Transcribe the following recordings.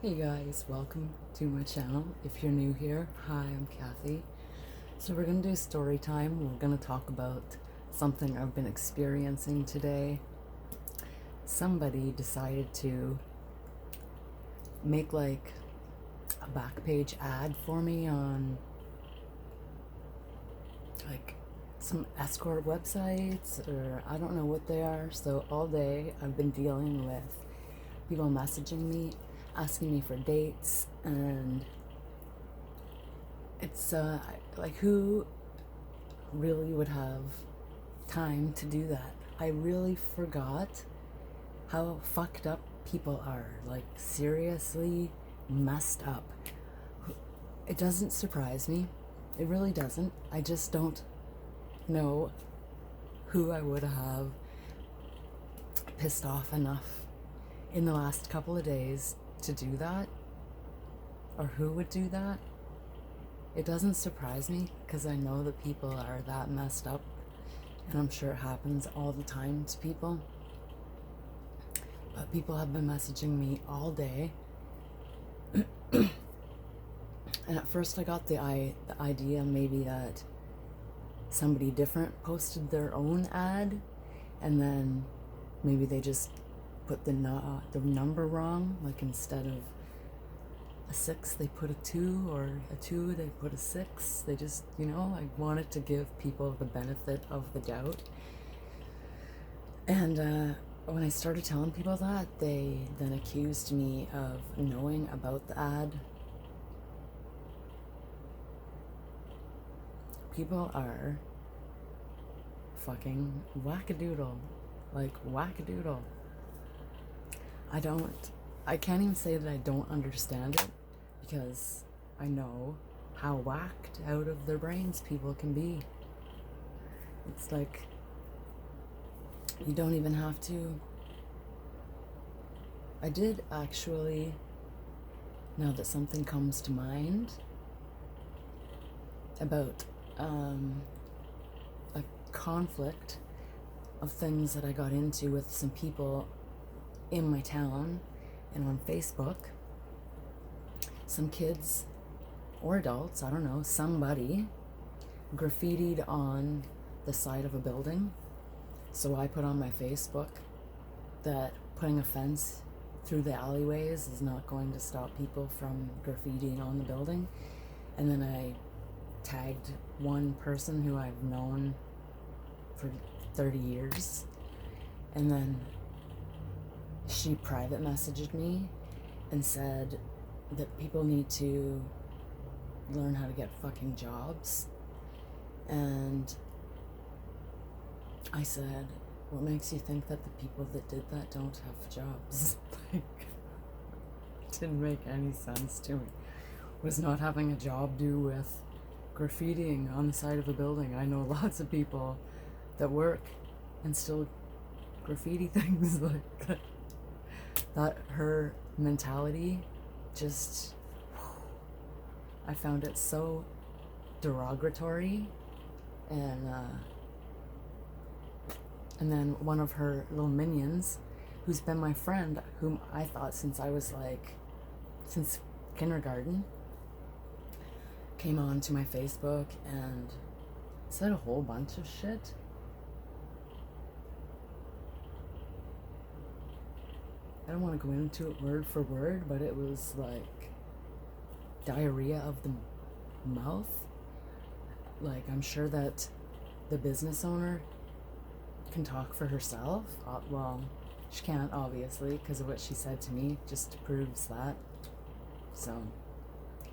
Hey guys, welcome to my channel. If you're new here, hi, I'm Kathy. So we're gonna do story time. We're gonna talk about something I've been experiencing today. Somebody decided to make like a back page ad for me on like some Escort websites, or I don't know what they are. So all day I've been dealing with people messaging me, asking me for dates, and it's like, who really would have time to do that? I really forgot how fucked up people are, like seriously messed up. It doesn't surprise me, it really doesn't. I just don't know who I would have pissed off enough in the last couple of days to do that, or who would do that. It doesn't surprise me because I know that people are that messed up, and I'm sure it happens all the time to people. But people have been messaging me all day, and at first I got the idea maybe that somebody different posted their own ad, and then maybe they just put the number wrong. Like, instead of a 6 they put a 2, or a 2 they put a 6. They just, I wanted to give people the benefit of the doubt. And when I started telling people that, they then accused me of knowing about the ad. People are fucking wackadoodle. Like, wackadoodle. I can't even say that I don't understand it, because I know how whacked out of their brains people can be. It's like, you don't even have to. I did actually, now that something comes to mind about a conflict of things that I got into with some people in my town and on Facebook. Some kids or adults, I don't know, somebody graffitied on the side of a building. So I put on my Facebook that putting a fence through the alleyways is not going to stop people from graffitiing on the building. And then I tagged one person who I've known for 30 years, and then she private messaged me and said that people need to learn how to get fucking jobs. And I said, what makes you think that the people that did that don't have jobs? Like, it didn't make any sense to me. Was not having a job do with graffitiing on the side of a building? I know lots of people that work and still graffiti things. Like, that her mentality, just, I found it so derogatory. And then one of her little minions, who's been my friend, whom I thought since kindergarten, came on to my Facebook and said a whole bunch of shit. I don't want to go into it word for word, but it was like diarrhea of the mouth. Like, I'm sure that the business owner can talk for herself. Well, she can't, obviously, because of what she said to me. Just proves that. So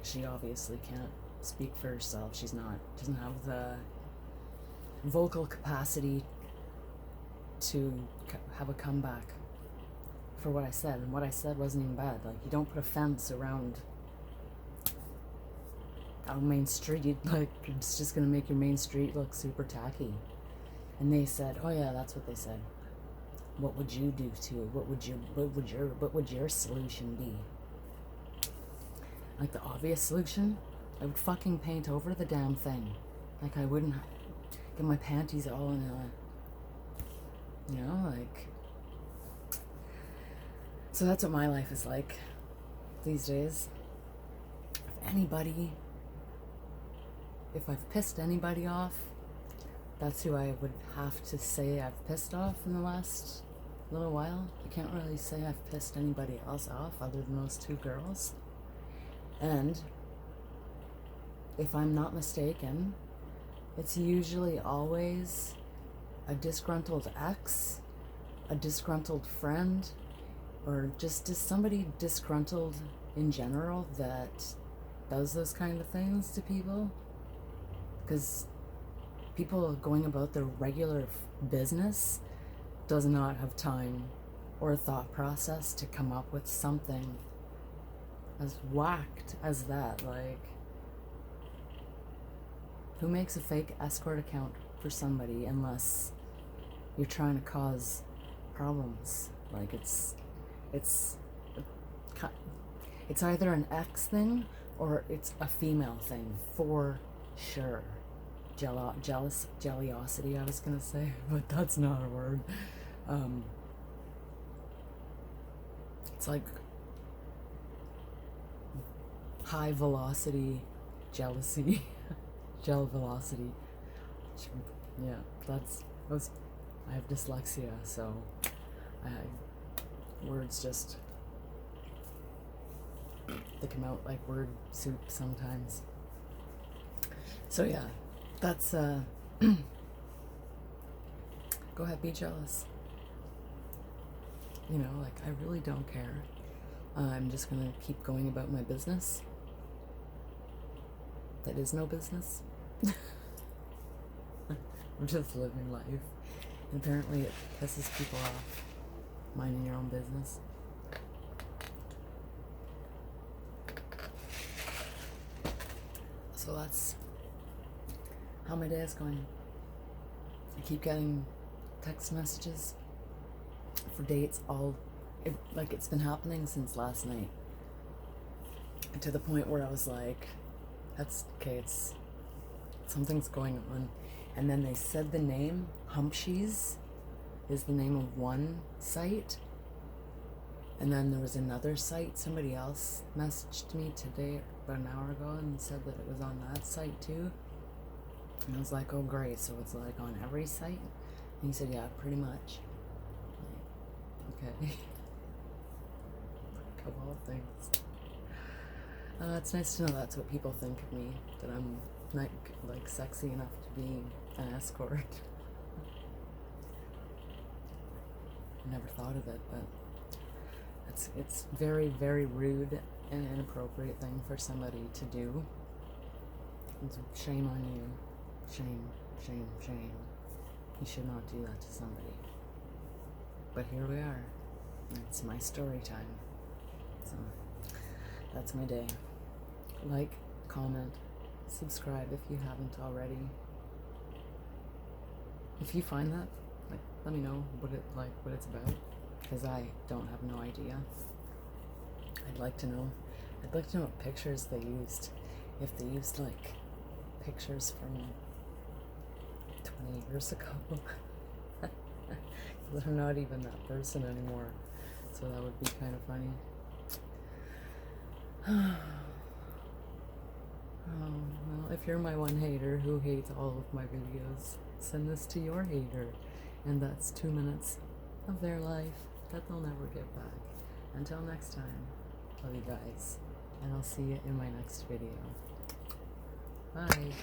she obviously can't speak for herself. Doesn't have the vocal capacity to have a comeback for what I said. And what I said wasn't even bad. Like, you don't put a fence around our main street. Like, it's just gonna make your main street look super tacky. And they said, oh yeah, that's what they said. What would you do to it? What would your solution be? Like, the obvious solution, I would fucking paint over the damn thing. Like, I wouldn't get my panties all in like. So that's what my life is like. these days. If I've pissed anybody off, that's who I would have to say I've pissed off in the last little while. I can't really say I've pissed anybody else off other than those two girls. And if I'm not mistaken, it's usually always a disgruntled ex, a disgruntled friend, or just somebody disgruntled in general that does those kind of things to people. Because people going about their regular business does not have time or thought process to come up with something as whacked as that. Like, who makes a fake Escort account for somebody unless you're trying to cause problems? Like, it's either an ex thing or it's a female thing for sure. Jellyosity, I was gonna say, but that's not a word. It's like high velocity jealousy. Gel velocity. Yeah, I have dyslexia, so words just, they come out like word soup sometimes. So yeah, that's go ahead, be jealous. You know, like, I really don't care. I'm just gonna keep going about my business. That is no business. I'm just living life. And apparently it pisses people off, minding your own business. So that's how my day is going. I keep getting text messages for dates it's been happening since last night. And to the point where I was like, that's okay, something's going on. And then they said the name, Humpshies is the name of one site. And then there was another site, somebody else messaged me today, about an hour ago, and said that it was on that site too. And I was like, oh great, so it's like on every site? And he said, yeah, pretty much. Like, okay. Of all things. It's nice to know that's what people think of me, that I'm not like sexy enough to be an escort. I never thought of it, but it's very, very rude and inappropriate thing for somebody to do. It's shame on you. Shame, shame, shame. You should not do that to somebody. But here we are. It's my story time. So that's my day. Like, comment, subscribe if you haven't already. If you find that, like, let me know what it's about, because I don't have no idea. I'd like to know what pictures they used. If they used like pictures from 20 years ago. They're not even that person anymore. So that would be kind of funny. Oh, well, if you're my one hater who hates all of my videos, send this to your hater. And that's 2 minutes of their life that they'll never get back. Until next time, love you guys. And I'll see you in my next video. Bye.